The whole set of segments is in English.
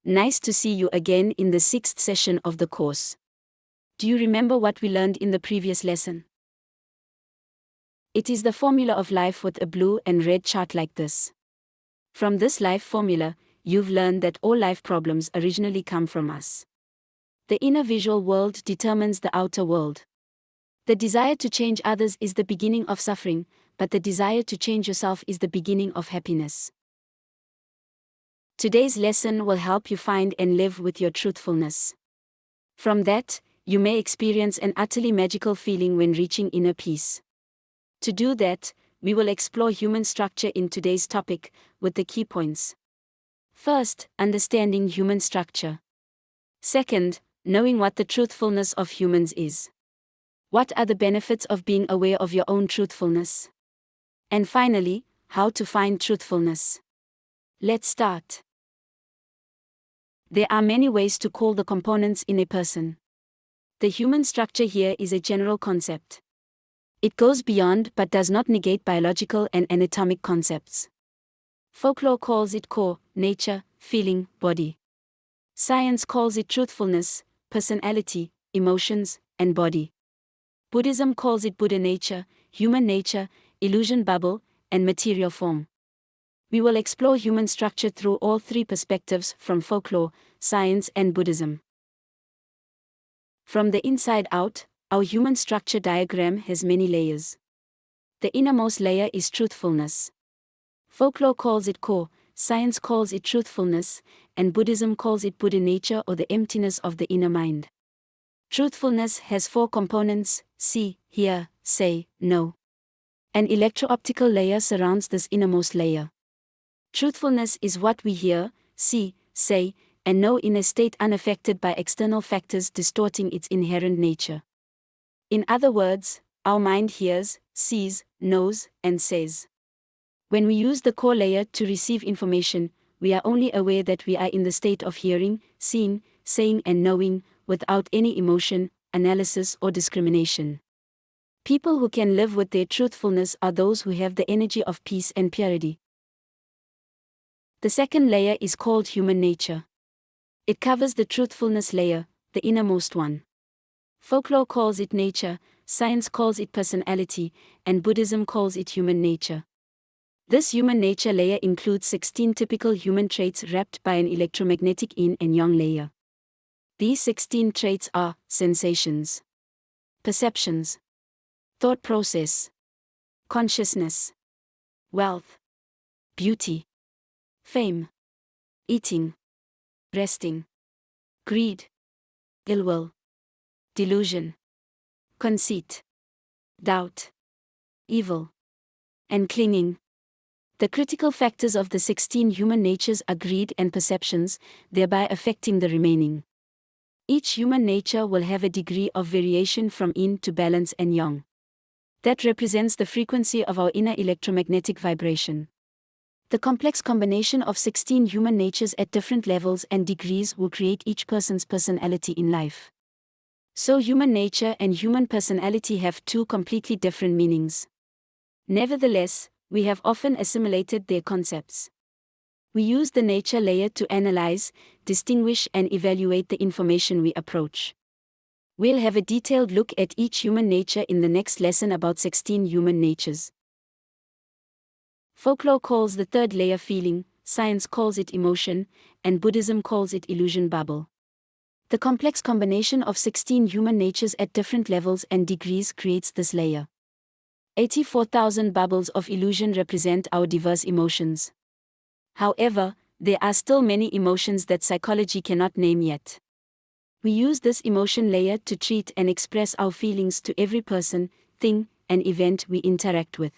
Nice to see you again in the 6th session of the course. Do you remember what we learned in the previous lesson? It is the formula of life with a blue and red chart like this. From this life formula, you've learned that all life problems originally come from us. The inner visual world determines the outer world. The desire to change others is the beginning of suffering, but the desire to change yourself is the beginning of happiness. Today's lesson will help you find and live with your truthfulness. From that, you may experience an utterly magical feeling when reaching inner peace. To do that, we will explore human structure in today's topic, with the key points. First, understanding human structure. Second, knowing what the truthfulness of humans is. What are the benefits of being aware of your own truthfulness? And finally, how to find truthfulness. Let's start. There are many ways to call the components in a person. The human structure here is a general concept. It goes beyond but does not negate biological and anatomic concepts. Folklore calls it core, nature, feeling, body. Science calls it truthfulness, personality, emotions, and body. Buddhism calls it Buddha nature, human nature, illusion bubble, and material form. We will explore human structure through all three perspectives from folklore, science, and Buddhism. From the inside out, our human structure diagram has many layers. The innermost layer is truthfulness. Folklore calls it core, science calls it truthfulness, and Buddhism calls it Buddha nature or the emptiness of the inner mind. Truthfulness has four components: see, hear, say, know. An electro-optical layer surrounds this innermost layer. Truthfulness is what we hear, see, say, and know in a state unaffected by external factors distorting its inherent nature. In other words, our mind hears, sees, knows, and says. When we use the core layer to receive information, we are only aware that we are in the state of hearing, seeing, saying, and knowing, without any emotion, analysis, or discrimination. People who can live with their truthfulness are those who have the energy of peace and purity. The second layer is called human nature. It covers the truthfulness layer, the innermost one. Folklore calls it nature, science calls it personality, and Buddhism calls it human nature. This human nature layer includes 16 typical human traits wrapped by an electromagnetic yin and yang layer. These 16 traits are sensations, perceptions, thought process, consciousness, wealth, beauty, fame, eating, resting, greed, ill will, delusion, conceit, doubt, evil, and clinging. The critical factors of the 16 human natures are greed and perceptions, thereby affecting the remaining. Each human nature will have a degree of variation from yin to balance and yang. That represents the frequency of our inner electromagnetic vibration. The complex combination of 16 human natures at different levels and degrees will create each person's personality in life. So human nature and human personality have two completely different meanings. Nevertheless, we have often assimilated their concepts. We use the nature layer to analyze, distinguish, and evaluate the information we approach. We'll have a detailed look at each human nature in the next lesson about 16 human natures. Folklore calls the third layer feeling, science calls it emotion, and Buddhism calls it illusion bubble. The complex combination of 16 human natures at different levels and degrees creates this layer. 84,000 bubbles of illusion represent our diverse emotions. However, there are still many emotions that psychology cannot name yet. We use this emotion layer to treat and express our feelings to every person, thing, and event we interact with.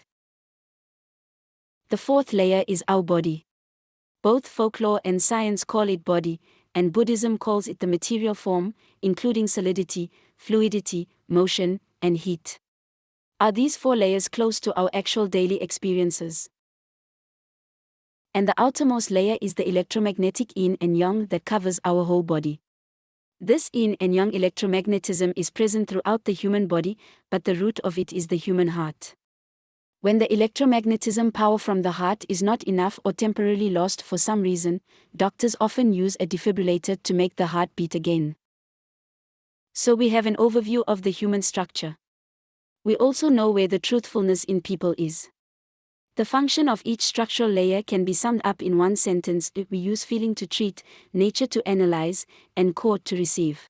The fourth layer is our body. Both folklore and science call it body, and Buddhism calls it the material form, including solidity, fluidity, motion, and heat. Are these four layers close to our actual daily experiences? And the outermost layer is the electromagnetic yin and yang that covers our whole body. This yin and yang electromagnetism is present throughout the human body, but the root of it is the human heart. When the electromagnetism power from the heart is not enough or temporarily lost for some reason, doctors often use a defibrillator to make the heart beat again. So we have an overview of the human structure. We also know where the truthfulness in people is. The function of each structural layer can be summed up in one sentence: we use feeling to treat, nature to analyze, and core to receive.